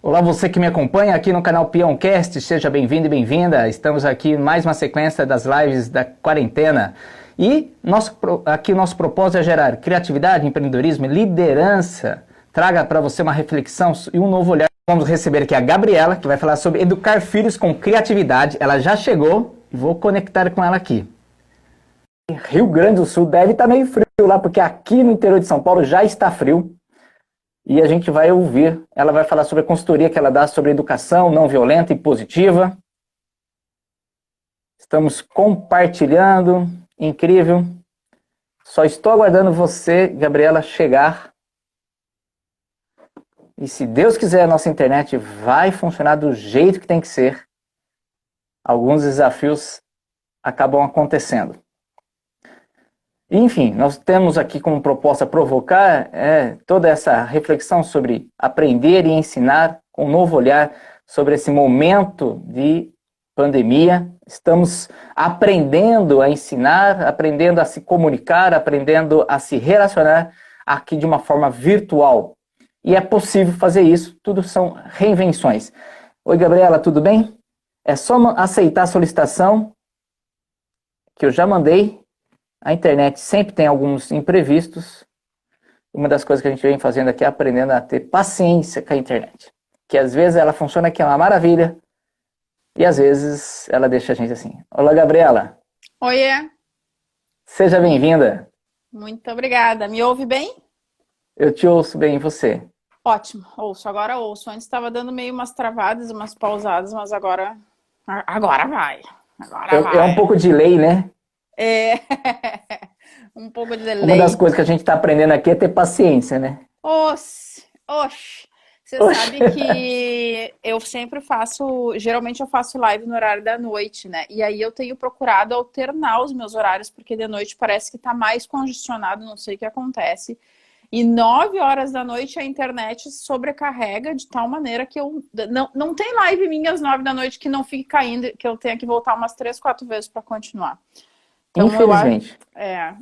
Olá, você que me acompanha aqui no canal Peãocast, seja bem-vindo e bem-vinda. Estamos aqui em mais uma sequência das lives da quarentena. E aqui o nosso propósito é gerar criatividade, empreendedorismo e liderança. Traga para você uma reflexão e um novo olhar. Vamos receber aqui a Gabriela, que vai falar sobre educar filhos com criatividade. Ela já chegou e vou conectar com ela aqui. Rio Grande do Sul deve estar meio frio lá, porque aqui no interior de São Paulo já está frio. E a gente vai ouvir, ela vai falar sobre a consultoria que ela dá sobre educação não violenta e positiva. Estamos compartilhando, incrível. Só estou aguardando você, Gabriela, chegar. E se Deus quiser, a nossa internet vai funcionar do jeito que tem que ser. Alguns desafios acabam acontecendo. Enfim, nós temos aqui como proposta provocar toda essa reflexão sobre aprender e ensinar com um novo olhar sobre esse momento de pandemia. Estamos aprendendo a ensinar, aprendendo a se comunicar, aprendendo a se relacionar aqui de uma forma virtual. E é possível fazer isso, tudo são reinvenções. Oi, Gabriela, tudo bem? É só aceitar a solicitação que eu já mandei. A internet sempre tem alguns imprevistos. Uma das coisas que a gente vem fazendo aqui é aprendendo a ter paciência com a internet. Que às vezes ela funciona aqui, é uma maravilha, e às vezes ela deixa a gente assim. Olá, Gabriela. Oiê, Seja bem-vinda. muito obrigada. Me ouve bem? Eu te ouço bem, e você? Ótimo, ouço, agora ouço. Antes estava dando meio umas travadas, umas pausadas, mas agora vai. Agora É um vai. pouco de lei, né? É um pouco de Uma das delay. coisas que a gente está aprendendo aqui é ter paciência, né? Oxe. Você Oxe. sabe que eu sempre geralmente eu faço live no horário da noite, né? E aí eu tenho procurado alternar os meus horários, porque de noite parece que tá mais congestionado, não sei o que acontece. E 9 horas da noite a internet sobrecarrega de tal maneira que eu não tem live minha às 9 da noite que não fique caindo, que eu tenha que voltar umas 3, 4 vezes para continuar. Então Infelizmente.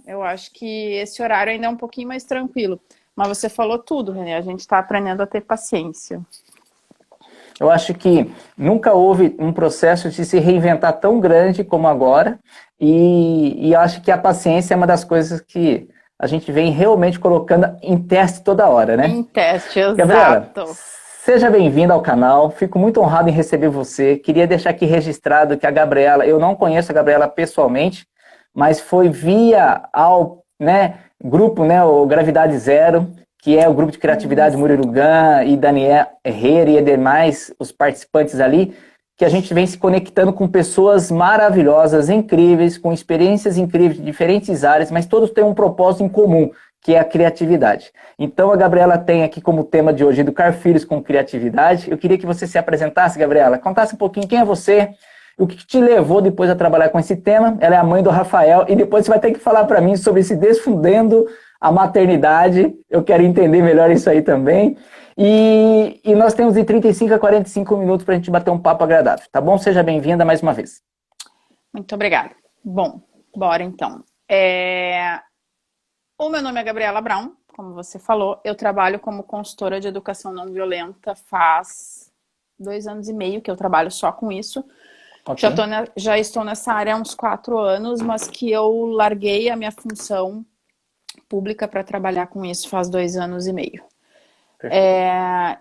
eu acho que esse horário ainda é um pouquinho mais tranquilo. Mas você falou tudo, Renê. A gente está aprendendo a ter paciência. Eu acho que nunca houve um processo de se reinventar tão grande como agora, e eu acho que a paciência é uma das coisas que a gente vem realmente colocando em teste toda hora, né? Em teste, Gabriela, exato. seja bem-vinda ao canal, fico muito honrado em receber você. Queria deixar aqui registrado que a Gabriela, eu não conheço a Gabriela pessoalmente, mas foi via ao grupo, o Gravidade Zero, que é o grupo de criatividade Murilo Gun e Daniel Herrera e demais, os participantes ali, que a gente vem se conectando com pessoas maravilhosas, incríveis, com experiências incríveis de diferentes áreas, mas todos têm um propósito em comum, que é a criatividade. Então a Gabriela tem aqui como tema de hoje educar filhos com criatividade. Eu queria que você se apresentasse, Gabriela, contasse um pouquinho quem é você, o que te levou depois a trabalhar com esse tema. Ela é a mãe do Rafael e depois você vai ter que falar para mim sobre se desfundendo a maternidade. Eu quero entender melhor isso aí também. E nós temos de 35 a 45 minutos para a gente bater um papo agradável, tá bom? Seja bem-vinda mais uma vez. Muito obrigada. Bom, bora então. O meu nome é Gabriela Brown, como você falou. Eu trabalho como consultora de educação não violenta faz 2 anos e meio que eu trabalho só com isso. Okay. Já estou nessa área há uns 4 anos, mas que eu larguei a minha função pública para trabalhar com isso faz 2 anos e meio.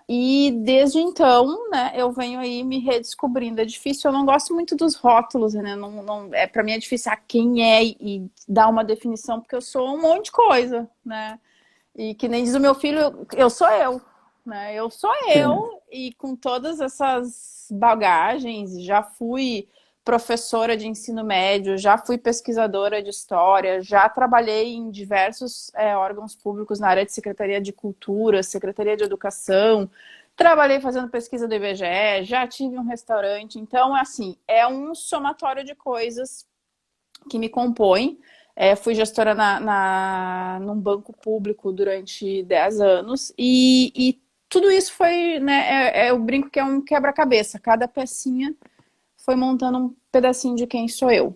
E desde então, né, eu venho aí me redescobrindo. É difícil, eu não gosto muito dos rótulos, né? Para mim é difícil quem é e dar uma definição, porque eu sou um monte de coisa, né? E que nem diz o meu filho, eu sou eu, né? Eu sou eu, e com todas essas bagagens, já fui professora de ensino médio, já fui pesquisadora de história, já trabalhei em diversos órgãos públicos na área de Secretaria de Cultura, Secretaria de Educação, trabalhei fazendo pesquisa do IBGE, já tive um restaurante. Então, assim, é um somatório de coisas que me compõem. Fui gestora num banco público durante 10 anos e tudo isso foi, né, eu brinco que é um quebra-cabeça, cada pecinha foi montando um pedacinho de quem sou eu.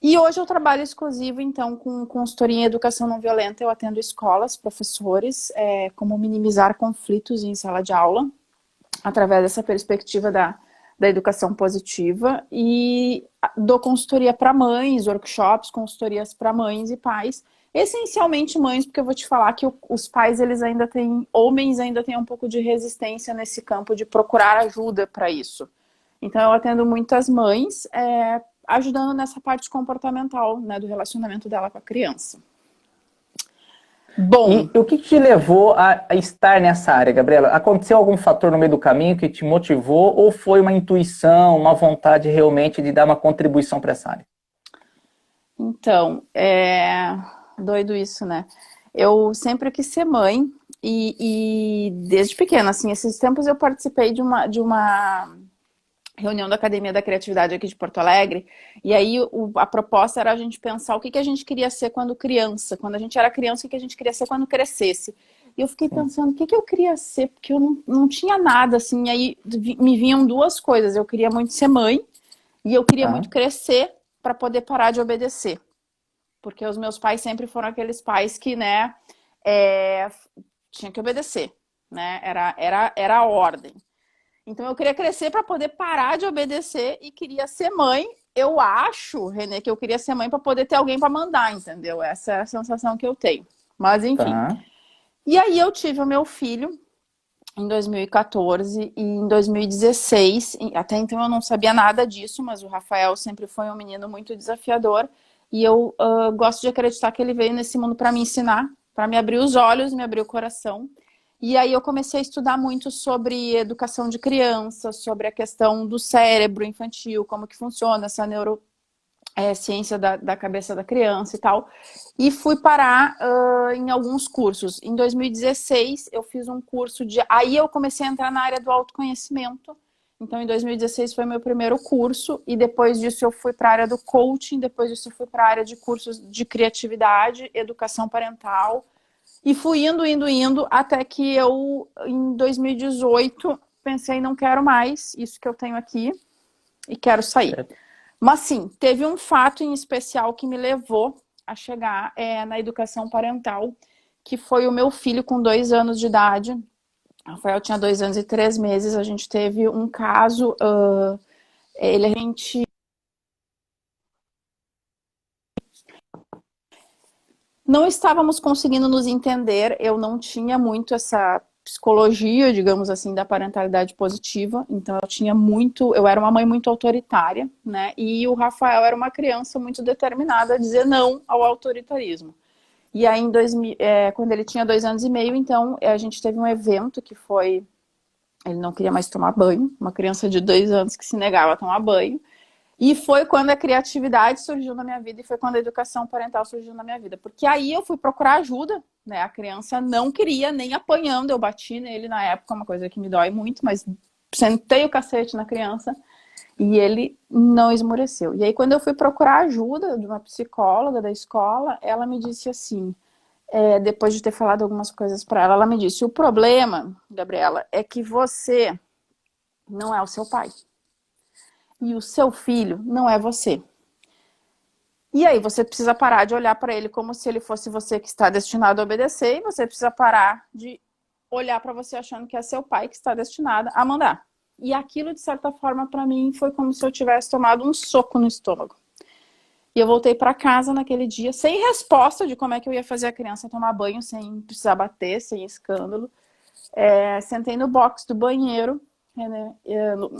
E hoje eu trabalho exclusivo, então, com consultoria em educação não violenta. Eu atendo escolas, professores, como minimizar conflitos em sala de aula. através dessa perspectiva da educação positiva, e dou consultoria para mães, workshops, consultorias para mães e pais, essencialmente mães, porque eu vou te falar que os pais, eles ainda têm, homens ainda têm um pouco de resistência nesse campo de procurar ajuda para isso. Então eu atendo muitas mães, ajudando nessa parte comportamental, né, do relacionamento dela com a criança. Bom, E o que te levou a estar nessa área, Gabriela? Aconteceu algum fator no meio do caminho que te motivou ou foi uma intuição, uma vontade realmente de dar uma contribuição para essa área? então, doido isso, né? Eu sempre quis ser mãe e desde pequena, assim, esses tempos eu participei de uma reunião da Academia da Criatividade aqui de Porto Alegre, e aí a proposta era a gente pensar o que a gente queria ser quando criança. Quando a gente era criança, o que a gente queria ser quando crescesse. E eu fiquei pensando, o que eu queria ser? Porque eu não tinha nada, assim, aí me vinham duas coisas. Eu queria muito ser mãe e eu queria muito crescer para poder parar de obedecer. Porque os meus pais sempre foram aqueles pais que, né, tinha que obedecer, né? Era a ordem. Então eu queria crescer para poder parar de obedecer e queria ser mãe. Eu acho, Renê, que eu queria ser mãe para poder ter alguém para mandar, entendeu? Essa é a sensação que eu tenho. Mas enfim. Tá. E aí eu tive o meu filho em 2014 e em 2016, até então eu não sabia nada disso, mas o Rafael sempre foi um menino muito desafiador e eu gosto de acreditar que ele veio nesse mundo para me ensinar, para me abrir os olhos, me abrir o coração. E aí eu comecei a estudar muito sobre educação de crianças, sobre a questão do cérebro infantil, como que funciona essa neurociência da cabeça da criança e tal. E fui parar em alguns cursos. Em 2016 eu fiz um curso de... Aí eu comecei a entrar na área do autoconhecimento. Então em 2016 foi meu primeiro curso e depois disso eu fui para a área do coaching, depois disso eu fui para a área de cursos de criatividade, educação parental. E fui indo, até que eu, em 2018, pensei, não quero mais isso que eu tenho aqui e quero sair. Certo. Mas sim, teve um fato em especial que me levou a chegar na educação parental, que foi o meu filho com 2 anos de idade. Rafael tinha 2 anos e 3 meses, a gente teve um caso, a gente não estávamos conseguindo nos entender, eu não tinha muito essa psicologia, digamos assim, da parentalidade positiva, então eu era uma mãe muito autoritária, né, e o Rafael era uma criança muito determinada a dizer não ao autoritarismo. E aí, quando ele tinha 2 anos e meio, então, a gente teve um evento que foi, ele não queria mais tomar banho, uma criança de 2 anos que se negava a tomar banho, e foi quando a criatividade surgiu na minha vida e foi quando a educação parental surgiu na minha vida. Porque aí eu fui procurar ajuda, né? A criança não queria, nem apanhando. Eu bati nele na época, uma coisa que me dói muito, mas sentei o cacete na criança e ele não esmoreceu. E aí quando eu fui procurar ajuda de uma psicóloga da escola, ela me disse assim, depois de ter falado algumas coisas para ela, ela me disse, o problema, Gabriela, é que você não é o seu pai. E o seu filho não é você. E aí você precisa parar de olhar para ele como se ele fosse você que está destinado a obedecer, e você precisa parar de olhar para você achando que é seu pai que está destinado a mandar. E aquilo, de certa forma, para mim, foi como se eu tivesse tomado um soco no estômago. E eu voltei para casa naquele dia, sem resposta de como é que eu ia fazer a criança tomar banho, sem precisar bater, sem escândalo. Sentei no box do banheiro, né,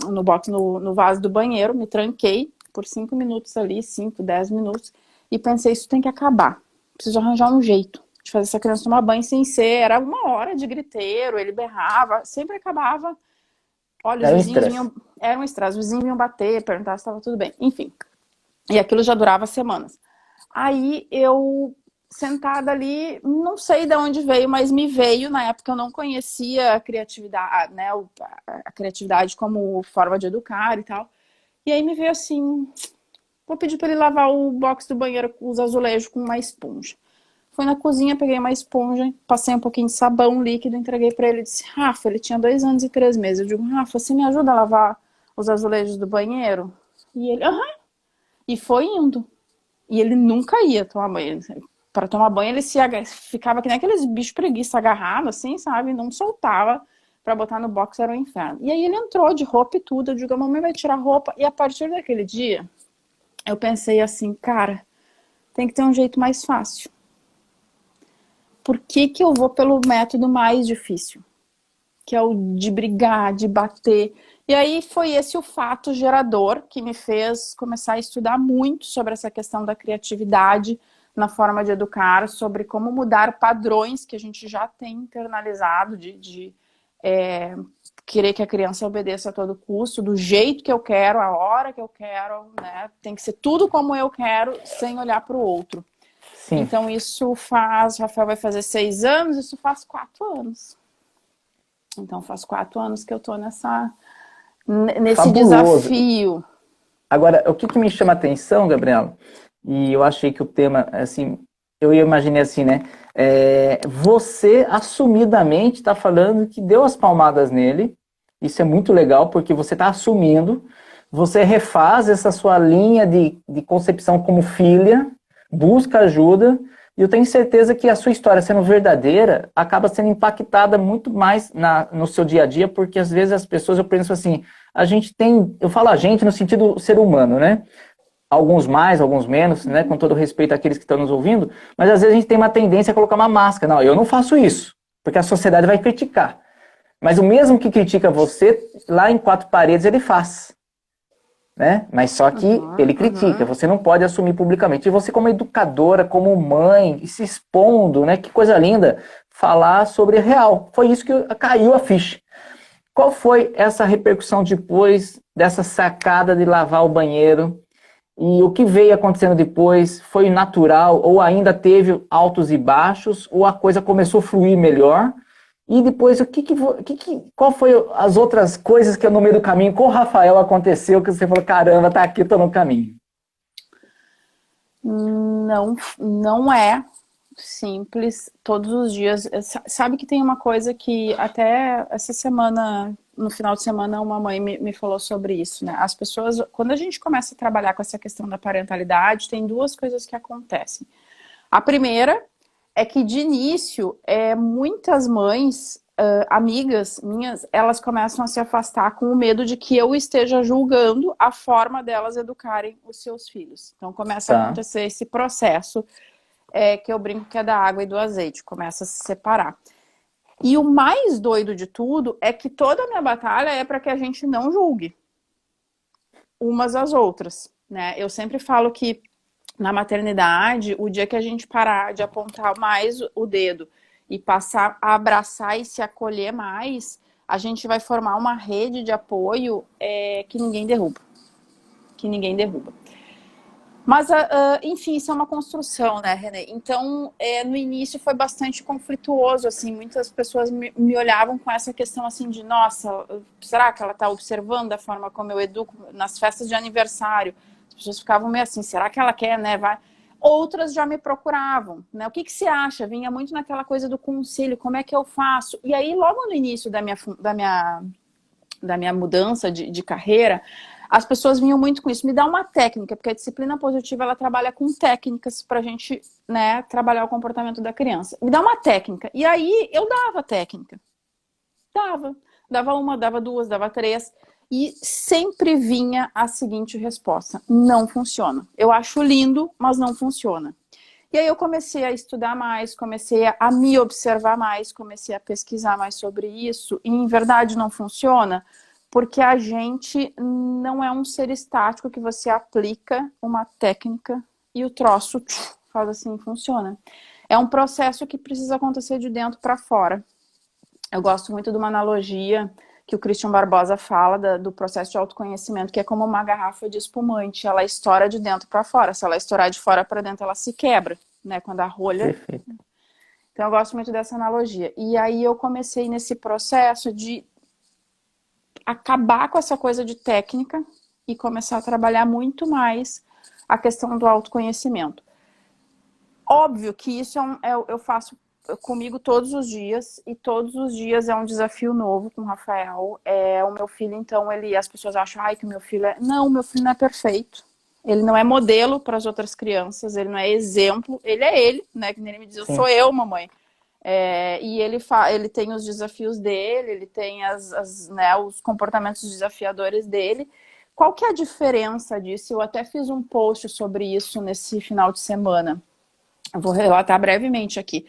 no vaso do banheiro, me tranquei por 5 minutos ali, 5, 10 minutos, e pensei, isso tem que acabar. Preciso arranjar um jeito de fazer essa criança tomar banho sem ser. Era 1 hora de griteiro, ele berrava, sempre acabava. Olha, os vizinhos vinham... Era um estresse, os vizinhos vinham bater, perguntar se estava tudo bem. Enfim, e aquilo já durava semanas. Aí eu... sentada ali, não sei de onde veio, mas me veio, na época eu não conhecia a criatividade, né, a criatividade como forma de educar e tal, e aí me veio assim, vou pedir para ele lavar o box do banheiro com os azulejos com uma esponja. Fui na cozinha, peguei uma esponja, passei um pouquinho de sabão líquido, entreguei para ele e disse, Rafa, ele tinha 2 anos e 3 meses, eu digo, Rafa, você me ajuda a lavar os azulejos do banheiro? E ele, aham, e foi indo, e ele nunca ia tomar banho, para tomar banho, ele ficava que nem aqueles bichos preguiça agarrado, assim, sabe? Não soltava. para botar no box era um inferno. E aí ele entrou de roupa e tudo, eu digo, a mamãe vai tirar a roupa, e a partir daquele dia, eu pensei assim, cara, tem que ter um jeito mais fácil. Por que que eu vou pelo método mais difícil? Que é o de brigar, de bater. E aí foi esse o fato gerador que me fez começar a estudar muito sobre essa questão da criatividade na forma de educar, sobre como mudar padrões que a gente já tem internalizado de querer que a criança obedeça a todo custo, do jeito que eu quero, a hora que eu quero, né? Tem que ser tudo como eu quero, sem olhar para o outro. Sim. Então isso faz, Rafael vai fazer 6 anos, isso faz 4 anos. Então faz 4 anos que eu tô nesse Fabuloso. desafio. Agora, o que me chama a atenção, Gabriela, e eu achei que o tema, assim, eu imaginei assim, né? Você assumidamente está falando que deu as palmadas nele. Isso é muito legal, porque você está assumindo, você refaz essa sua linha de concepção como filha, busca ajuda, e eu tenho certeza que a sua história, sendo verdadeira, acaba sendo impactada muito mais no seu dia a dia, porque às vezes as pessoas, eu penso assim, eu falo a gente no sentido ser humano, né? Alguns mais, alguns menos, né? Com todo respeito àqueles que estão nos ouvindo, mas às vezes a gente tem uma tendência a colocar uma máscara. Não, eu não faço isso, porque a sociedade vai criticar. Mas o mesmo que critica você, lá em 4 paredes ele faz. Né? Mas só que ele critica, você não pode assumir publicamente. E você como educadora, como mãe, se expondo, né? Que coisa linda, falar sobre real. Foi isso que caiu a ficha. Qual foi essa repercussão depois dessa sacada de lavar o banheiro? E o que veio acontecendo depois? Foi natural ou ainda teve altos e baixos? Ou a coisa começou a fluir melhor? E depois, qual foi as outras coisas que no meio do caminho com o Rafael aconteceu que você falou, caramba, tá aqui, tô no caminho? Não é simples todos os dias. Sabe que tem uma coisa que até essa semana, no final de semana, uma mãe me falou sobre isso, né? As pessoas, quando a gente começa a trabalhar com essa questão da parentalidade, tem 2 coisas que acontecem. A primeira é que de início, muitas mães, amigas minhas, elas começam a se afastar com o medo de que eu esteja julgando a forma delas educarem os seus filhos. Então começa a acontecer esse processo que eu brinco que é da água e do azeite, começa a se separar. E o mais doido de tudo é que toda a minha batalha é para que a gente não julgue umas às outras, né? Eu sempre falo que na maternidade, o dia que a gente parar de apontar mais o dedo e passar a abraçar e se acolher mais, a gente vai formar uma rede de apoio que ninguém derruba. Que ninguém derruba. Mas, enfim, isso é uma construção, né, Renê? Então, no início foi bastante conflituoso, assim, muitas pessoas me olhavam com essa questão, assim, de, nossa, será que ela está observando a forma como eu educo nas festas de aniversário? As pessoas ficavam meio assim, será que ela quer, né? Vai. Outras já me procuravam, né? O que você acha? Vinha muito naquela coisa do conselho, como é que eu faço? E aí, logo no início da minha mudança de carreira, as pessoas vinham muito com isso. Me dá uma técnica, porque a disciplina positiva, ela trabalha com técnicas pra gente, né, trabalhar o comportamento da criança. Me dá uma técnica. E aí, eu dava técnica. Dava uma, dava 2, dava 3. E sempre vinha a seguinte resposta: não funciona. Eu acho lindo, mas não funciona. E aí eu comecei a estudar mais, comecei a me observar mais, comecei a pesquisar mais sobre isso. E em verdade não funciona, porque a gente não é um ser estático que você aplica uma técnica e o troço faz assim, funciona. É um processo que precisa acontecer de dentro para fora. Eu gosto muito de uma analogia que o Christian Barbosa fala do processo de autoconhecimento, que é como uma garrafa de espumante, ela estoura de dentro para fora. Se ela estourar de fora para dentro, ela se quebra, né? Quando a rolha... Perfeito. Então eu gosto muito dessa analogia. E aí eu comecei nesse processo de acabar com essa coisa de técnica e começar a trabalhar muito mais a questão do autoconhecimento. Óbvio que isso eu faço comigo todos os dias, e todos os dias é um desafio novo com o Rafael. O meu filho, então, as pessoas acham que o meu filho Não, o meu filho não é perfeito. Ele não é modelo para as outras crianças, ele não é exemplo, ele é ele, né? Que ele me diz, eu sou eu, mamãe. E ele tem os desafios dele, ele tem os comportamentos desafiadores dele. Qual que é a diferença disso? Eu até fiz um post sobre isso nesse final de semana. Eu vou relatar brevemente aqui.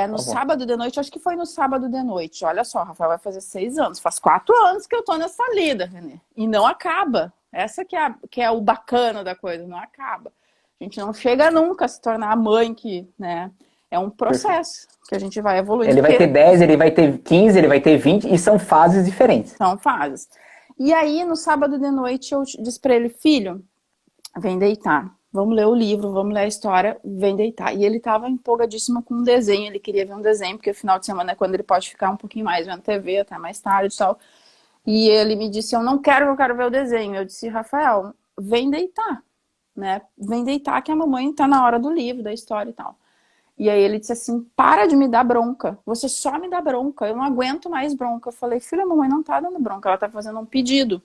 No sábado de noite, acho que foi no sábado de noite. Olha só, Rafael vai fazer 6 anos. Faz 4 anos que eu tô nessa lida, Renê. E não acaba. Essa que é o bacana da coisa, não acaba. A gente não chega nunca a se tornar a mãe que, né? É um processo que a gente vai evoluindo. Ele vai ter 10, ele vai ter 15, ele vai ter 20, e são fases diferentes. São fases. E aí, no sábado de noite, eu disse pra ele, filho, vem deitar. Vamos ler o livro, vamos ler a história, vem deitar. E ele estava empolgadíssimo com um desenho, ele queria ver um desenho, porque o final de semana é quando ele pode ficar um pouquinho mais vendo TV, até mais tarde e tal. E ele me disse, eu não quero, eu quero ver o desenho. Eu disse, Rafael, vem deitar, né? Vem deitar que a mamãe tá na hora do livro, da história e tal. E aí ele disse assim, para de me dar bronca, você só me dá bronca, eu não aguento mais bronca. Eu falei, filho, a mamãe não tá dando bronca, ela tá fazendo um pedido.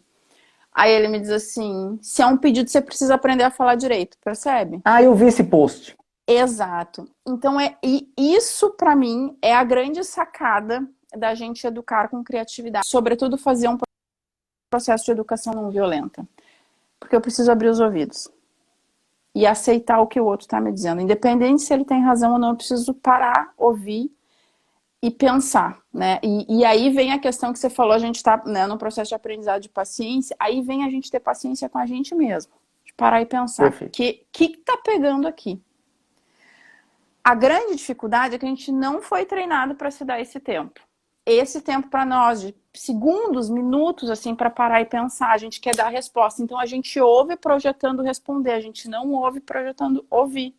Aí ele me diz assim, se é um pedido, você precisa aprender a falar direito, percebe? Eu vi esse post. Exato. Então, isso pra mim é a grande sacada da gente educar com criatividade. Sobretudo fazer um processo de educação não violenta. Porque eu preciso abrir os ouvidos. E aceitar o que o outro tá me dizendo. Independente se ele tem razão ou não, eu preciso parar, ouvir e pensar, né? E aí vem a questão que você falou, a gente está, né, no processo de aprendizado de paciência, aí vem a gente ter paciência com a gente mesmo. De parar e pensar, o que tá pegando aqui? A grande dificuldade é que a gente não foi treinado para se dar esse tempo. Esse tempo para nós, de segundos, minutos, assim, para parar e pensar, a gente quer dar a resposta. Então a gente ouve projetando responder, a gente não ouve projetando ouvir.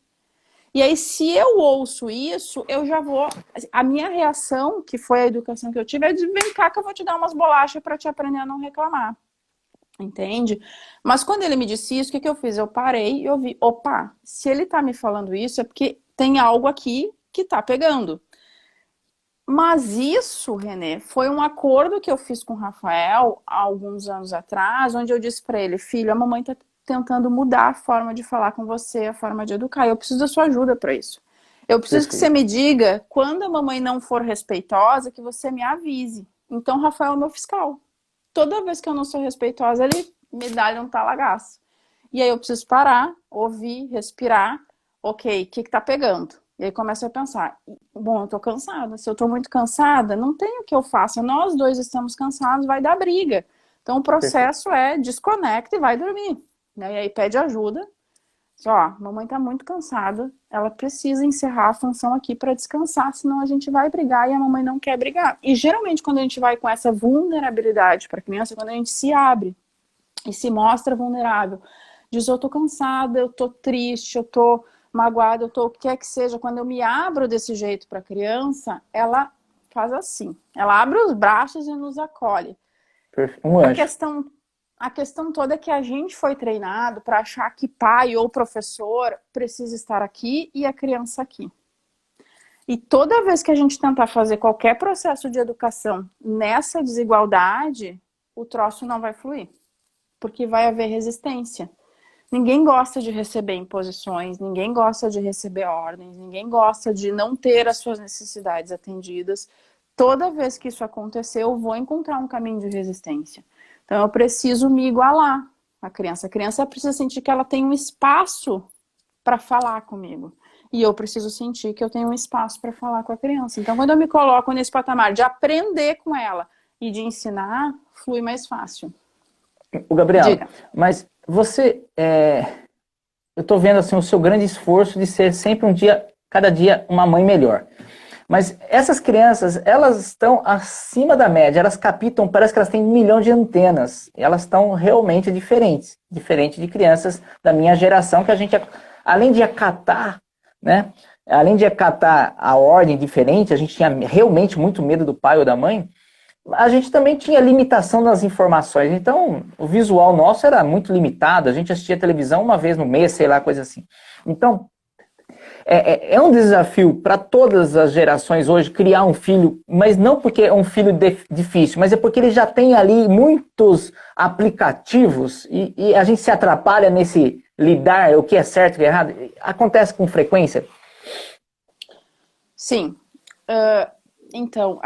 E aí, se eu ouço isso, eu já vou... A minha reação, que foi a educação que eu tive, é de vem cá que eu vou te dar umas bolachas para te aprender a não reclamar. Entende? Mas quando ele me disse isso, o que eu fiz? Eu parei e ouvi, opa, se ele tá me falando isso é porque tem algo aqui que tá pegando. Mas isso, Renê, foi um acordo que eu fiz com o Rafael há alguns anos atrás, onde eu disse para ele, filho, a mamãe tá tentando mudar a forma de falar com você, a forma de educar. Eu preciso da sua ajuda para isso. Eu preciso que você me diga, quando a mamãe não for respeitosa, que você me avise. Então, Rafael é meu fiscal. Toda vez que eu não sou respeitosa, ele me dá um talagaço. E aí eu preciso parar, ouvir, respirar. Ok, o que tá pegando? E aí começo a pensar, bom, eu tô cansada. Se eu tô muito cansada, não tem o que eu faça. Nós dois estamos cansados, vai dar briga. Então o processo é desconecta e vai dormir. E aí pede ajuda. Ó, mamãe tá muito cansada, ela precisa encerrar a função aqui para descansar, senão a gente vai brigar e a mamãe não quer brigar. E geralmente quando a gente vai com essa vulnerabilidade para a criança, quando a gente se abre e se mostra vulnerável, diz eu tô cansada, eu tô triste, eu tô magoada, eu tô o que quer que seja, quando eu me abro desse jeito para a criança, ela faz assim, ela abre os braços e nos acolhe. A questão toda é que a gente foi treinado para achar que pai ou professor precisa estar aqui e a criança aqui. E toda vez que a gente tentar fazer qualquer processo de educação nessa desigualdade, o troço não vai fluir. Porque vai haver resistência. Ninguém gosta de receber imposições, ninguém gosta de receber ordens, ninguém gosta de não ter as suas necessidades atendidas. Toda vez que isso acontecer, eu vou encontrar um caminho de resistência. Então eu preciso me igualar à criança. A criança precisa sentir que ela tem um espaço para falar comigo. E eu preciso sentir que eu tenho um espaço para falar com a criança. Então quando eu me coloco nesse patamar de aprender com ela e de ensinar, flui mais fácil. O Gabriela, mas você... Eu estou vendo assim, o seu grande esforço de ser sempre cada dia uma mãe melhor. Mas essas crianças, elas estão acima da média, elas captam, parece que elas têm 1 milhão de antenas. Elas estão realmente diferentes. Diferente de crianças da minha geração, que a gente, além de acatar, né? Além de acatar a ordem diferente, a gente tinha realmente muito medo do pai ou da mãe, a gente também tinha limitação nas informações. Então, o visual nosso era muito limitado, a gente assistia televisão uma vez no mês, sei lá, coisa assim. Então, é um desafio para todas as gerações hoje criar um filho, mas não porque é um filho difícil, mas é porque ele já tem ali muitos aplicativos e a gente se atrapalha nesse lidar, o que é certo e o que é errado. Acontece com frequência? Sim. Então,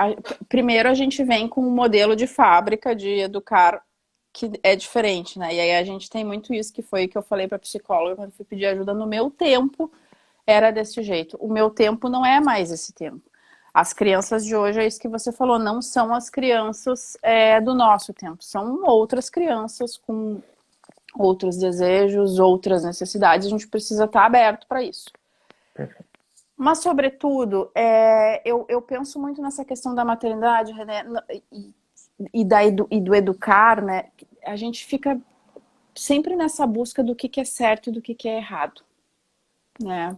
primeiro a gente vem com um modelo de fábrica de educar que é diferente, né? E aí a gente tem muito isso que foi o que eu falei para psicóloga quando fui pedir ajuda. No meu tempo era desse jeito. O meu tempo não é mais esse tempo. As crianças de hoje, é isso que você falou, não são as crianças do nosso tempo. São outras crianças com outros desejos, outras necessidades. A gente precisa estar aberto para isso. Perfeito. Mas, sobretudo, eu penso muito nessa questão da maternidade, René, e do educar, né? A gente fica sempre nessa busca do que é certo e do que é errado, né?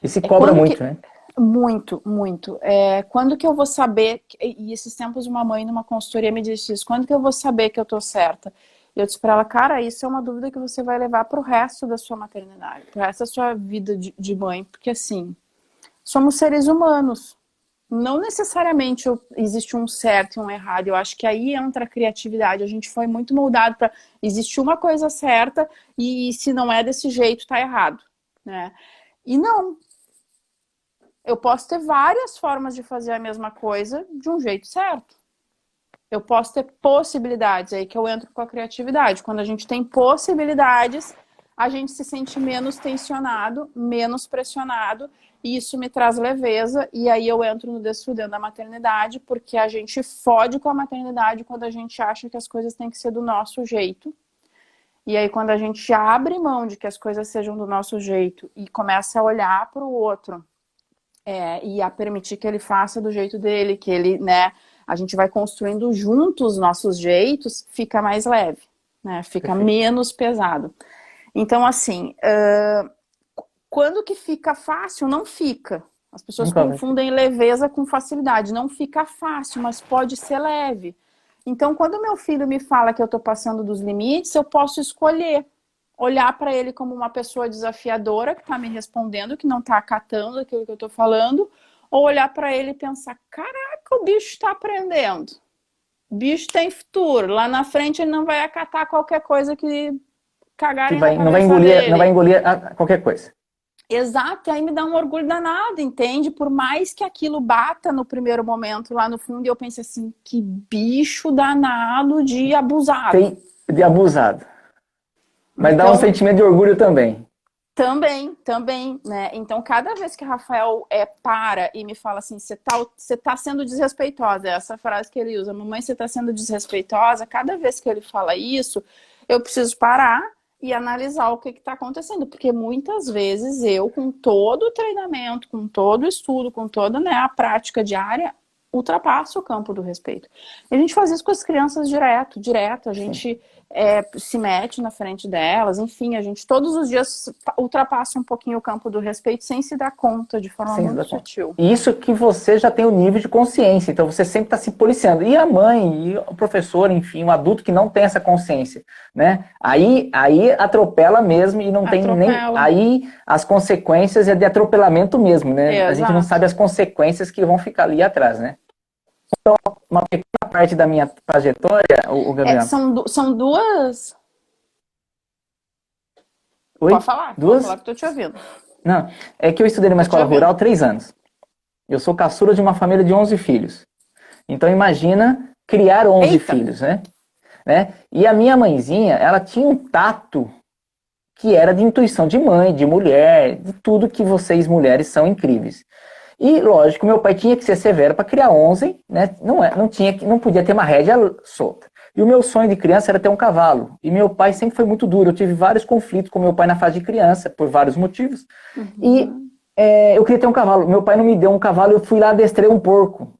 E se cobra muito, que... né? Muito, muito. Quando que eu vou saber, e esses tempos uma mãe numa consultoria me disse isso, quando que eu vou saber que eu tô certa? E eu disse pra ela, cara, isso é uma dúvida que você vai levar pro resto da sua maternidade, pro resto da sua vida de mãe, porque assim, somos seres humanos. Não necessariamente existe um certo e um errado. Eu acho que aí entra a criatividade. A gente foi muito moldado para existir uma coisa certa e se não é desse jeito, tá errado, né? E não. Eu posso ter várias formas de fazer a mesma coisa de um jeito certo. Eu posso ter possibilidades, aí que eu entro com a criatividade. Quando a gente tem possibilidades, a gente se sente menos tensionado, menos pressionado, e isso me traz leveza, e aí eu entro no desfrudando da maternidade, porque a gente fode com a maternidade quando a gente acha que as coisas têm que ser do nosso jeito. E aí quando a gente abre mão de que as coisas sejam do nosso jeito e começa a olhar para o outro, e a permitir que ele faça do jeito dele, que ele, né, a gente vai construindo juntos os nossos jeitos, fica mais leve, né, fica Perfeito. menos pesado. Então, assim, quando que fica fácil, não fica. As pessoas confundem leveza com facilidade. Não fica fácil, mas pode ser leve. Então, quando meu filho me fala que eu estou passando dos limites, eu posso escolher olhar para ele como uma pessoa desafiadora que está me respondendo, que não está acatando aquilo que eu estou falando, ou olhar para ele e pensar, caraca, o bicho está aprendendo. O bicho tem futuro. Lá na frente ele não vai acatar qualquer coisa que cagarem na cabeça dele. Não vai engolir qualquer coisa. Exato, e aí me dá um orgulho danado, entende? Por mais que aquilo bata no primeiro momento lá no fundo, e eu pensei assim, que bicho danado de abusado. De abusado. Mas então, dá um sentimento de orgulho também. Também, né? Então, cada vez que Rafael para e me fala assim, você tá sendo desrespeitosa, essa frase que ele usa, mamãe, você tá sendo desrespeitosa, cada vez que ele fala isso, eu preciso parar e analisar o que está acontecendo, porque muitas vezes eu, com todo o treinamento, com todo o estudo, com toda, né, a prática diária, ultrapassa o campo do respeito. E a gente faz isso com as crianças direto, a gente se mete na frente delas, enfim, a gente todos os dias ultrapassa um pouquinho o campo do respeito sem se dar conta, de forma muito sutil. E isso que você já tem o nível de consciência, então você sempre está se policiando. E a mãe, e o professor, enfim, o adulto que não tem essa consciência, né? Aí atropela mesmo e não tem nem... Aí as consequências é de atropelamento mesmo, né? A gente não sabe as consequências que vão ficar ali atrás, né? Então, uma pequena parte da minha trajetória, o Gabriel... São duas... Oi? Pode falar que eu tô te ouvindo. Não, é que eu estudei numa escola rural 3 anos. Eu sou caçula de uma família de 11 filhos. Então, imagina criar 11 filhos, né? E a minha mãezinha, ela tinha um tato que era de intuição de mãe, de mulher, de tudo que vocês mulheres são incríveis. E, lógico, meu pai tinha que ser severo para criar 11, né? Não podia ter uma rédea solta. E o meu sonho de criança era ter um cavalo. E meu pai sempre foi muito duro. Eu tive vários conflitos com meu pai na fase de criança, por vários motivos. E eu queria ter um cavalo. Meu pai não me deu um cavalo, eu fui lá adestrei um porco.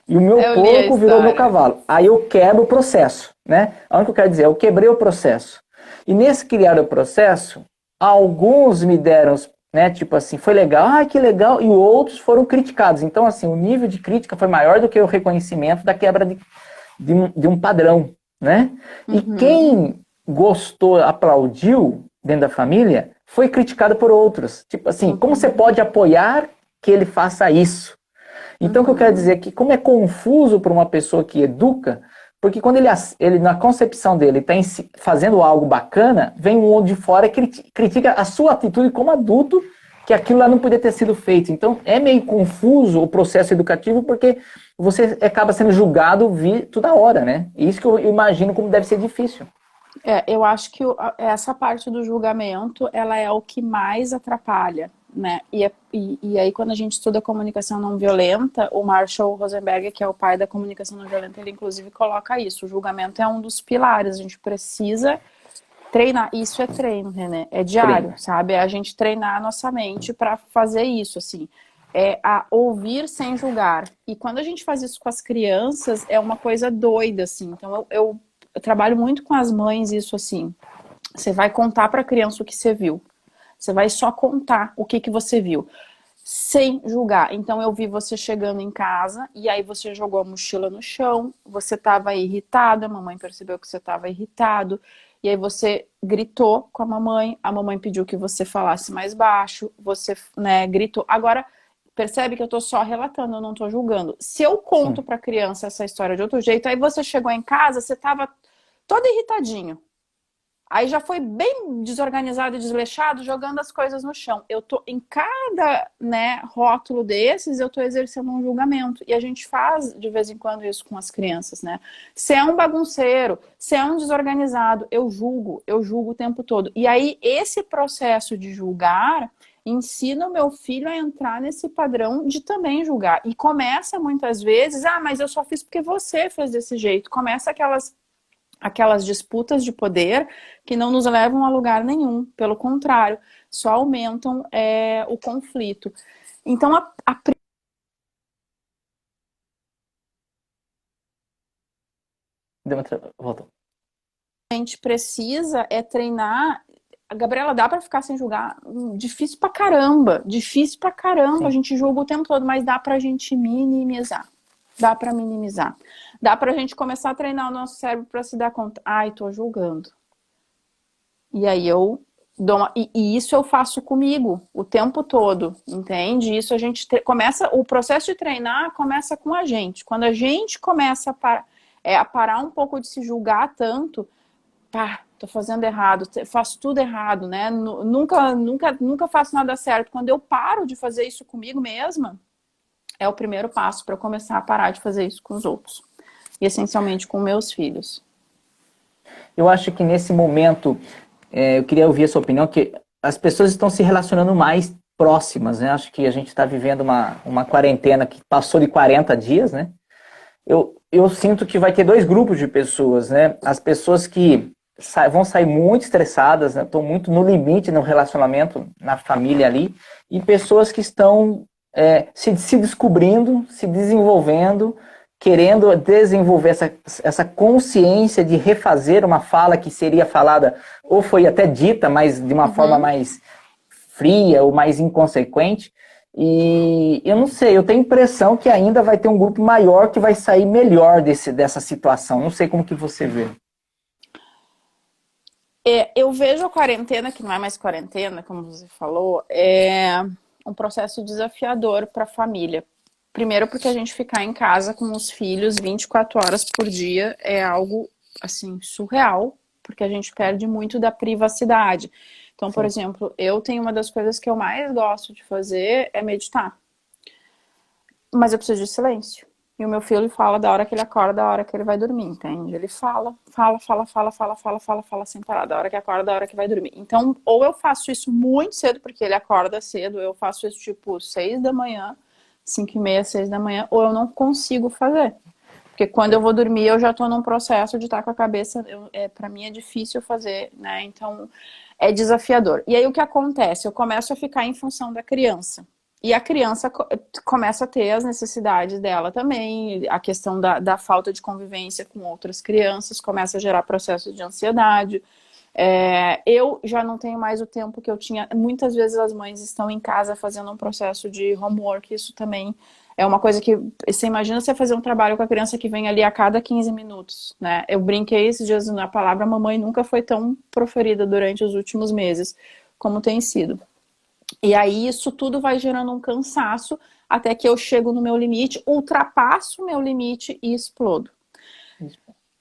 E o meu porco virou meu cavalo. Aí eu quebro o processo, né? Olha o que eu quero dizer, eu quebrei o processo. E nesse criar o processo, alguns me deram... né, tipo assim, foi legal, que legal, e outros foram criticados. Então, assim, o nível de crítica foi maior do que o reconhecimento da quebra de um padrão, né? E quem gostou, aplaudiu dentro da família, foi criticado por outros. Tipo assim, como você pode apoiar que ele faça isso? Então, o que eu quero dizer é que, como é confuso para uma pessoa que educa, porque quando ele na concepção dele, está fazendo algo bacana, vem um outro de fora e critica a sua atitude como adulto que aquilo lá não podia ter sido feito. Então, é meio confuso o processo educativo, porque você acaba sendo julgado toda hora, né? E isso que eu imagino como deve ser difícil. Eu acho que essa parte do julgamento, ela é o que mais atrapalha, né? E aí, quando a gente estuda comunicação não violenta, o Marshall Rosenberg, que é o pai da comunicação não violenta, ele inclusive coloca isso. O julgamento é um dos pilares. A gente precisa treinar. Isso é treino, René. É diário, Treino. sabe? É a gente treinar a nossa mente para fazer isso, assim. É a ouvir sem julgar. E quando a gente faz isso com as crianças, é uma coisa doida, assim. Então, eu trabalho muito com as mães isso, assim. Você vai contar para a criança o que você viu. Você vai só contar o que você viu, sem julgar. Então eu vi você chegando em casa e aí você jogou a mochila no chão, você estava irritado, a mamãe percebeu que você estava irritado, e aí você gritou com a mamãe pediu que você falasse mais baixo, você, né, gritou. Agora, percebe que eu tô só relatando, eu não tô julgando. Se eu conto Sim. pra criança essa história de outro jeito, aí você chegou em casa, você tava todo irritadinho. Aí já foi bem desorganizado e desleixado, jogando as coisas no chão. Eu tô em cada, né, rótulo desses, eu tô exercendo um julgamento. E a gente faz de vez em quando isso com as crianças, né? Se é um bagunceiro, se é um desorganizado, eu julgo o tempo todo. E aí esse processo de julgar ensina o meu filho a entrar nesse padrão de também julgar. E começa muitas vezes, mas eu só fiz porque você fez desse jeito. Começa aquelas disputas de poder que não nos levam a lugar nenhum, pelo contrário, só aumentam o conflito. Então, Voltou. gente precisa treinar. A Gabriela, dá pra ficar sem julgar? Difícil pra caramba, difícil pra caramba. A Sim. gente julga o tempo todo, mas dá pra gente minimizar. Dá pra minimizar. Dá pra gente começar a treinar o nosso cérebro pra se dar conta. Ai, tô julgando. E aí eu dou e isso eu faço comigo o tempo todo, entende? Isso a gente começa, o processo de treinar começa com a gente. Quando a gente começa a parar um pouco de se julgar tanto, pá, tô fazendo errado, faço tudo errado, né? Nunca faço nada certo. Quando eu paro de fazer isso comigo mesma, é o primeiro passo para eu começar a parar de fazer isso com os outros. E essencialmente com meus filhos. Eu acho que nesse momento, eu queria ouvir a sua opinião, que as pessoas estão se relacionando mais próximas, né? Acho que a gente está vivendo uma quarentena que passou de 40 dias, né? Eu sinto que vai ter dois grupos de pessoas, né? As pessoas que vão sair muito estressadas, né? Estão muito no limite no relacionamento, na família ali, e pessoas que estão se descobrindo, se desenvolvendo, querendo desenvolver essa consciência de refazer uma fala que seria falada, ou foi até dita, mas de uma forma mais fria ou mais inconsequente. E eu não sei, eu tenho a impressão que ainda vai ter um grupo maior que vai sair melhor dessa situação. Não sei como que você vê. Eu vejo a quarentena, que não é mais quarentena, como você falou, é um processo desafiador para a família. Primeiro porque a gente ficar em casa com os filhos 24 horas por dia é algo, assim, surreal, porque a gente perde muito da privacidade. Então, por exemplo, eu tenho uma das coisas que eu mais gosto de fazer é meditar. Mas eu preciso de silêncio. E o meu filho fala da hora que ele acorda, da hora que ele vai dormir, entende? Ele fala sem parar, da hora que acorda, da hora que vai dormir. Então, ou eu faço isso muito cedo, porque ele acorda cedo, ou eu faço isso tipo 6 da manhã, 5:30, 6 da manhã, ou eu não consigo fazer. Porque quando eu vou dormir, eu já tô num processo de estar com a cabeça, pra mim é difícil fazer, né? Então, é desafiador. E aí o que acontece? Eu começo a ficar em função da criança. E a criança começa a ter as necessidades dela também, a questão da falta de convivência com outras crianças, começa a gerar processo de ansiedade. Eu já não tenho mais o tempo que eu tinha. Muitas vezes as mães estão em casa fazendo um processo de homework, isso também é uma coisa que, você imagina você fazer um trabalho com a criança que vem ali a cada 15 minutos, né? Eu brinquei esses dias, a palavra mamãe nunca foi tão proferida durante os últimos meses, como tem sido. E aí isso tudo vai gerando um cansaço até que eu chego no meu limite, ultrapasso o meu limite e explodo.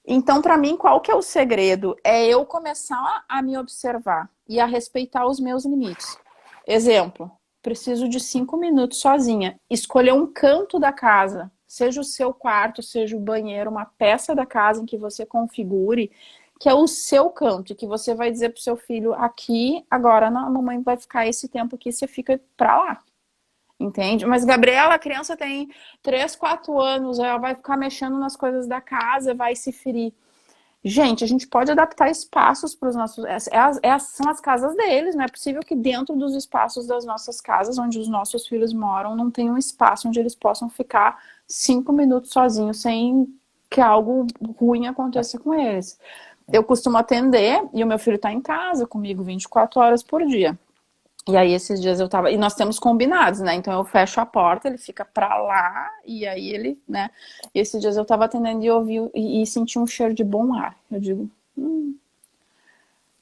Então, para mim, qual que é o segredo? É eu começar a me observar e a respeitar os meus limites. Exemplo, preciso de 5 minutos sozinha. Escolher um canto da casa, seja o seu quarto, seja o banheiro, uma peça da casa em que você configure, que é o seu canto, e que você vai dizer pro seu filho, aqui, agora a mamãe vai ficar esse tempo aqui, você fica pra lá. Entende? Mas, Gabriela, a criança tem 3, 4 anos, ela vai ficar mexendo nas coisas da casa, vai se ferir. Gente, a gente pode adaptar espaços para os nossos... são as casas deles, não é possível que dentro dos espaços das nossas casas, onde os nossos filhos moram, não tenha um espaço onde eles possam ficar 5 minutos sozinhos, sem que algo ruim aconteça com eles. Eu costumo atender, e o meu filho está em casa comigo 24 horas por dia. E aí esses dias eu tava... E nós temos combinados, né? Então eu fecho a porta, ele fica pra lá, e aí ele, né? E esses dias eu tava atendendo e ouvi e senti um cheiro de bom ar. Eu digo,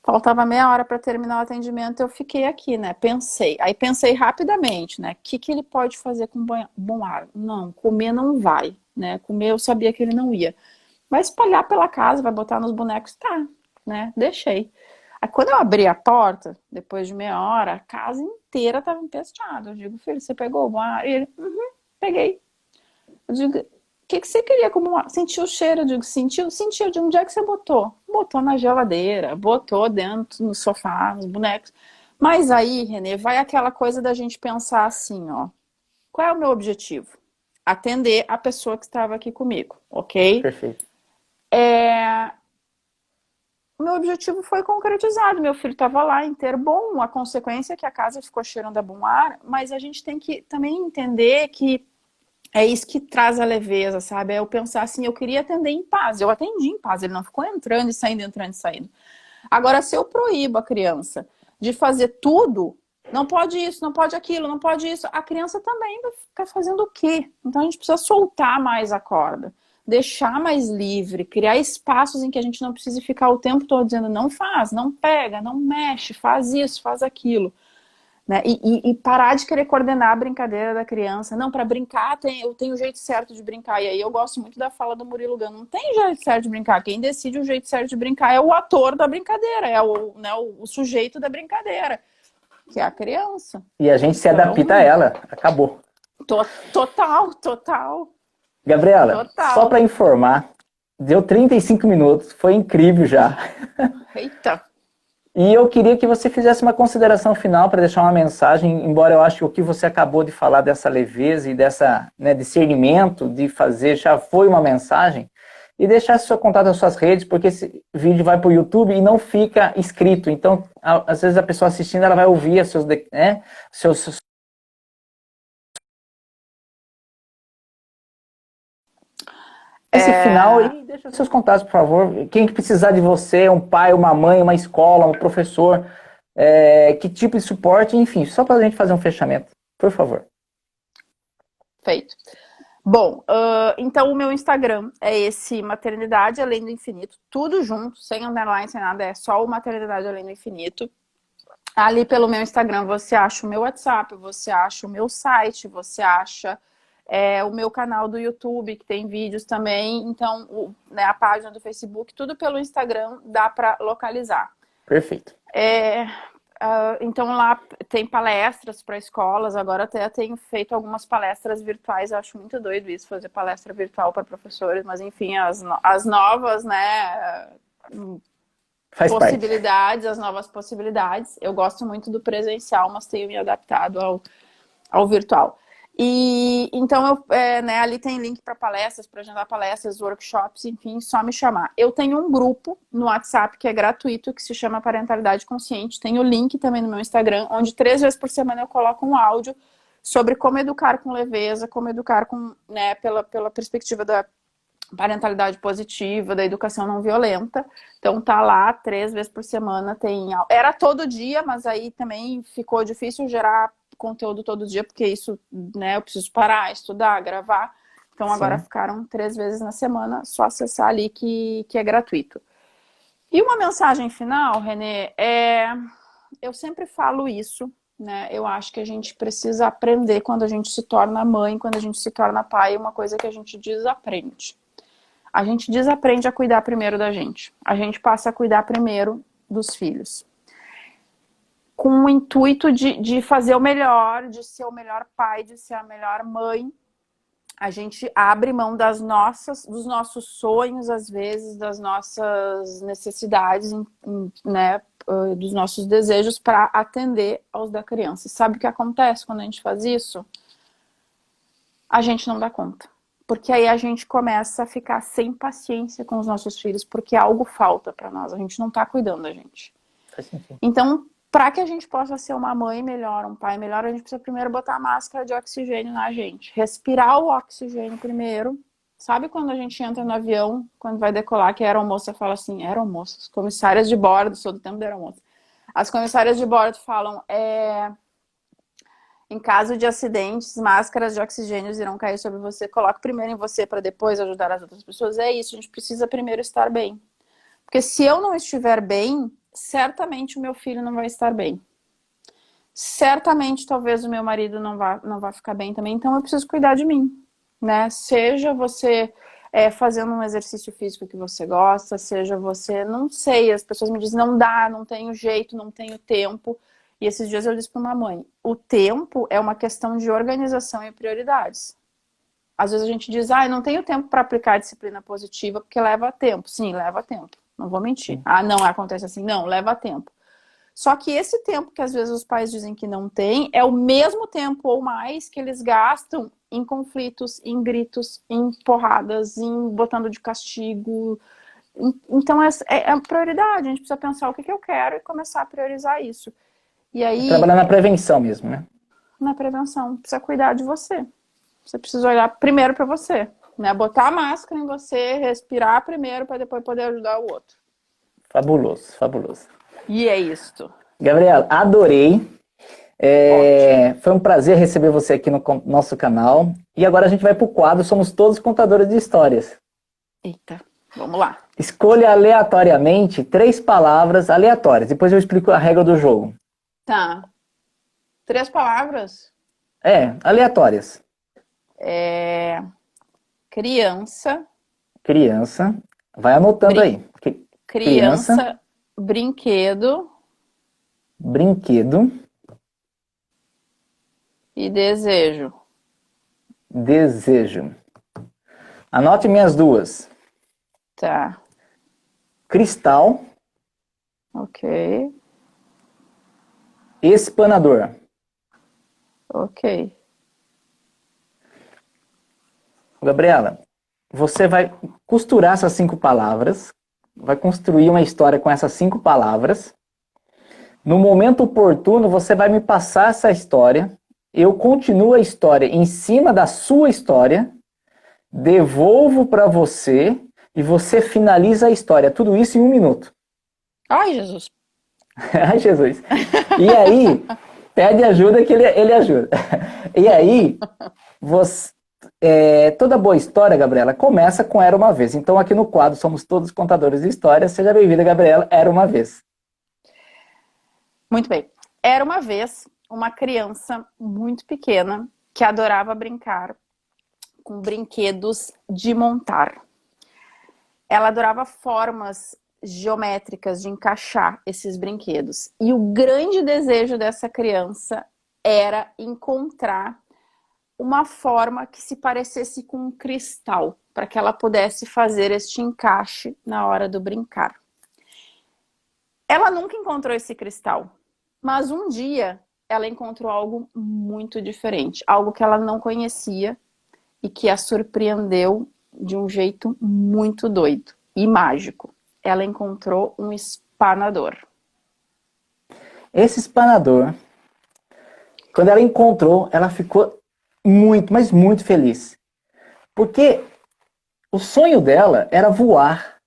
faltava meia hora pra terminar o atendimento, eu fiquei aqui, né? Pensei. Aí pensei rapidamente, né? O que ele pode fazer com bom ar? Não, comer não vai, né? Comer eu sabia que ele não ia. Vai espalhar pela casa, vai botar nos bonecos, tá, né? Deixei. Aí quando eu abri a porta, depois de meia hora, a casa inteira estava empesteada. Eu digo, filho, você pegou o ar? E ele, peguei. Eu digo, o que você queria como ar? Sentiu o cheiro? Eu digo, sentiu? Eu digo, onde é que você botou? Botou na geladeira, botou dentro, no sofá, nos bonecos. Mas aí, Renê, vai aquela coisa da gente pensar assim, ó. Qual é o meu objetivo? Atender a pessoa que estava aqui comigo, ok? Perfeito. O meu objetivo foi concretizado. Meu filho estava lá inteiro bom. A consequência é que a casa ficou cheirando a bom ar, mas a gente tem que também entender que é isso que traz a leveza, sabe? É eu pensar assim, eu queria atender em paz. Eu atendi em paz, ele não ficou entrando e saindo, entrando e saindo. Agora, se eu proíbo a criança de fazer tudo, não pode isso, não pode aquilo, não pode isso, a criança também vai ficar fazendo o quê? Então a gente precisa soltar mais a corda, deixar mais livre, criar espaços em que a gente não precise ficar o tempo todo dizendo não faz, não pega, não mexe, faz isso, faz aquilo. Né? E parar de querer coordenar a brincadeira da criança. Não, para brincar eu tenho o jeito certo de brincar. E aí eu gosto muito da fala do Murilo Gun. Não tem jeito certo de brincar. Quem decide o jeito certo de brincar é o ator da brincadeira, é o sujeito da brincadeira, que é a criança. E a gente se adapta a ela. Acabou. Total. Gabriela, só para informar, deu 35 minutos, foi incrível já. Eita. E eu queria que você fizesse uma consideração final para deixar uma mensagem, embora eu acho que o que você acabou de falar dessa leveza e dessa, né, discernimento de fazer já foi uma mensagem, e deixar seu contato nas suas redes, porque esse vídeo vai para o YouTube e não fica escrito. Então, às vezes a pessoa assistindo, ela vai ouvir seus esse final e deixa seus contatos, por favor. Quem que precisar de você, um pai, uma mãe, uma escola, um professor, que tipo de suporte, enfim, só para a gente fazer um fechamento, por favor. Feito. Bom, então o meu Instagram é esse Maternidade Além do Infinito, tudo junto, sem underline, sem nada, é só o Maternidade Além do Infinito. Ali pelo meu Instagram você acha o meu WhatsApp, você acha o meu site, você acha o meu canal do YouTube, que tem vídeos também, então né, a página do Facebook, tudo pelo Instagram dá para localizar. Perfeito. Então lá tem palestras para escolas, agora até tenho feito algumas palestras virtuais, eu acho muito doido isso, fazer palestra virtual para professores, mas enfim, as novas, né, possibilidades, as novas possibilidades. Eu gosto muito do presencial, mas tenho me adaptado ao virtual. E então né, ali tem link para palestras, para agendar palestras, workshops, enfim, só me chamar. Eu tenho um grupo no WhatsApp que é gratuito, que se chama Parentalidade Consciente. Tem o link também no meu Instagram, onde 3 vezes por semana eu coloco um áudio sobre como educar com leveza, como educar com, né, pela perspectiva da parentalidade positiva, da educação não violenta. Então tá lá 3 vezes por semana, era todo dia, mas aí também ficou difícil gerar conteúdo todo dia, porque isso, né, eu preciso parar, estudar, gravar. Então agora ficaram 3 vezes na semana, só acessar ali que é gratuito. E uma mensagem final, Renê, eu sempre falo isso, né? Eu acho que a gente precisa aprender quando a gente se torna mãe, quando a gente se torna pai, uma coisa que a gente desaprende. A gente desaprende a cuidar primeiro da gente. A gente passa a cuidar primeiro dos filhos. com o intuito de fazer o melhor, de ser o melhor pai, de ser a melhor mãe. A gente abre mão dos nossos sonhos, às vezes, das nossas necessidades, né, dos nossos desejos para atender aos da criança. E sabe o que acontece quando a gente faz isso? A gente não dá conta. Porque aí a gente começa a ficar sem paciência com os nossos filhos, porque algo falta para nós, a gente não está cuidando da gente. Então, para que a gente possa ser uma mãe melhor, um pai melhor, a gente precisa primeiro botar a máscara de oxigênio na gente. Respirar o oxigênio primeiro. Sabe quando a gente entra no avião, quando vai decolar, que a aeromoça fala assim, aeromoças, comissárias de bordo, sou do tempo da aeromoça. As comissárias de bordo falam, em caso de acidentes, máscaras de oxigênio irão cair sobre você. Coloque primeiro em você para depois ajudar as outras pessoas. É isso, a gente precisa primeiro estar bem. Porque se eu não estiver bem, certamente o meu filho não vai estar bem. Certamente, talvez o meu marido não vai ficar bem também. Então, eu preciso cuidar de mim, né? Seja você fazendo um exercício físico que você gosta, seja você, não sei, as pessoas me dizem, não dá, não tenho jeito, não tenho tempo. E esses dias eu disse para uma mãe, o tempo é uma questão de organização e prioridades. Às vezes a gente diz, não tenho tempo para aplicar a disciplina positiva porque leva tempo. Sim, leva tempo. Não vou mentir. Não acontece assim. Não, leva tempo. Só que esse tempo que às vezes os pais dizem que não tem, é o mesmo tempo ou mais que eles gastam em conflitos, em gritos, em porradas, em botando de castigo. Então é a prioridade. A gente precisa pensar o que eu quero e começar a priorizar isso. E aí, trabalhar na prevenção mesmo, né? Na prevenção. Precisa cuidar de você. Você precisa olhar primeiro para você. Né? Botar a máscara em você, respirar primeiro para depois poder ajudar o outro. Fabuloso, fabuloso. E é isto. Gabriela, adorei. Foi um prazer receber você aqui no nosso canal. E agora a gente vai para o quadro Somos Todos Contadores de Histórias. Eita, vamos lá. Escolha aleatoriamente 3 palavras aleatórias. Depois eu explico a regra do jogo. Tá. 3 palavras? Aleatórias. Criança. Criança. Vai anotando aí. Criança, brinquedo. Brinquedo. E desejo. Desejo. Anote minhas 2. Tá. Cristal. Ok. Espanador. Ok. Gabriela, você vai costurar essas 5 palavras, vai construir uma história com essas 5 palavras. No momento oportuno, você vai me passar essa história, eu continuo a história em cima da sua história, devolvo para você e você finaliza a história. Tudo isso em 1 minuto. Ai, Jesus. Ai, Jesus. E aí, pede ajuda que ele ajuda. E aí, toda boa história, Gabriela, começa com Era Uma Vez. Então, aqui no quadro Somos Todos Contadores de Histórias. Seja bem-vinda, Gabriela. Era uma vez. Muito bem. Era uma vez uma criança muito pequena que adorava brincar com brinquedos de montar. Ela adorava formas geométricas de encaixar esses brinquedos. E o grande desejo dessa criança era encontrar uma forma que se parecesse com um cristal, para que ela pudesse fazer este encaixe na hora do brincar. Ela nunca encontrou esse cristal, mas um dia ela encontrou algo muito diferente, algo que ela não conhecia e que a surpreendeu de um jeito muito doido e mágico. Ela encontrou um espanador. Esse espanador, quando ela encontrou, ela ficou muito, mas muito feliz. Porque o sonho dela era voar.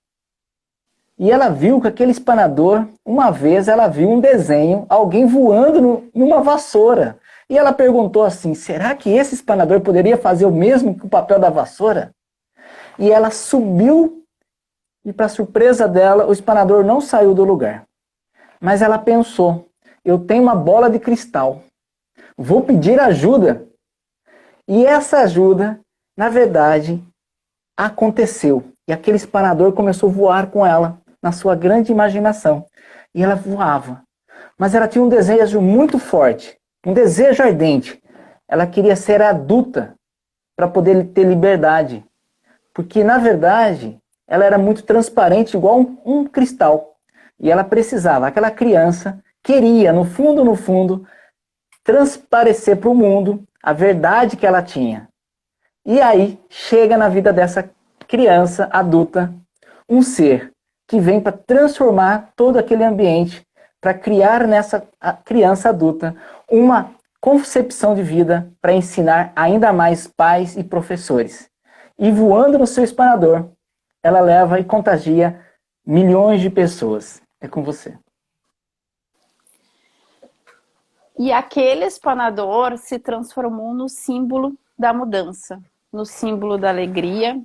E ela viu que aquele espanador, uma vez ela viu um desenho, alguém voando em uma vassoura. E ela perguntou assim, será que esse espanador poderia fazer o mesmo que o papel da vassoura? E ela subiu e, para surpresa dela, o espanador não saiu do lugar. Mas ela pensou, eu tenho uma bola de cristal, vou pedir ajuda. E essa ajuda, na verdade, aconteceu. E aquele espanador começou a voar com ela, na sua grande imaginação. E ela voava, Mas ela tinha um desejo muito forte, um desejo ardente. Ela queria ser adulta para poder ter liberdade. Porque, na verdade, ela era muito transparente, igual um cristal. E ela precisava, aquela criança queria, no fundo, transparecer para o mundo a verdade que ela tinha. E aí, chega na vida dessa criança adulta, um ser que vem para transformar todo aquele ambiente, para criar nessa criança adulta uma concepção de vida para ensinar ainda mais pais e professores. E voando no seu espanador, ela leva e contagia milhões de pessoas. É com você. E aquele espanador se transformou no símbolo da mudança, no símbolo da alegria,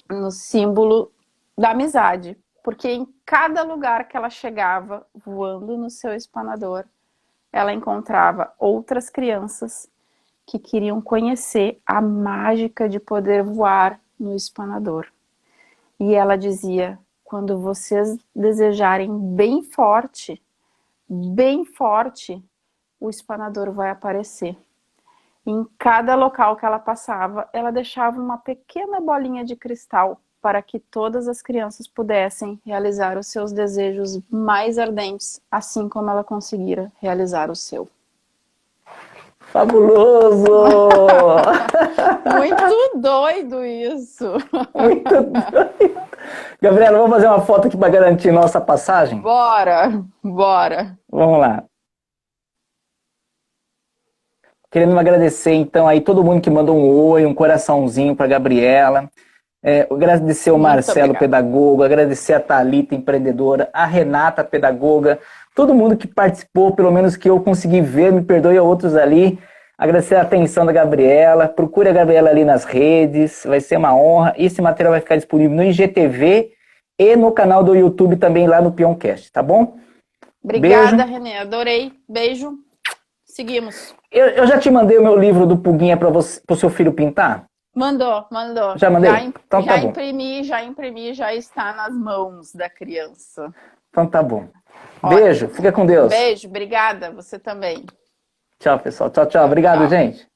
no símbolo da amizade. Porque em cada lugar que ela chegava, voando no seu espanador, ela encontrava outras crianças que queriam conhecer a mágica de poder voar no espanador. E ela dizia, quando vocês desejarem bem forte, o espanador vai aparecer. Em cada local que ela passava, ela deixava uma pequena bolinha de cristal para que todas as crianças pudessem realizar os seus desejos mais ardentes, assim como ela conseguira realizar o seu. Fabuloso! Muito doido isso! Muito doido! Gabriela, vamos fazer uma foto aqui para garantir nossa passagem? Bora! Bora! Vamos lá. Querendo agradecer, então, aí todo mundo que mandou um oi, um coraçãozinho para Gabriela. Agradecer o Marcelo, pedagogo, agradecer a Thalita, empreendedora, a Renata, pedagoga, todo mundo que participou, pelo menos que eu consegui ver, me perdoe a outros ali. Agradecer a atenção da Gabriela, procure a Gabriela ali nas redes, vai ser uma honra. Esse material vai ficar disponível no IGTV e no canal do YouTube também, lá no Peoncast, tá bom? Obrigada, beijo. Renê, adorei. Beijo. Seguimos. Eu já te mandei o meu livro do Puguinha para o seu filho pintar? Mandou. Já mandei? Então tá bom. Já imprimi, já está nas mãos da criança. Então tá bom. Beijo, fica com Deus. Beijo, obrigada, você também. Tchau, pessoal. Tchau. Obrigado, gente.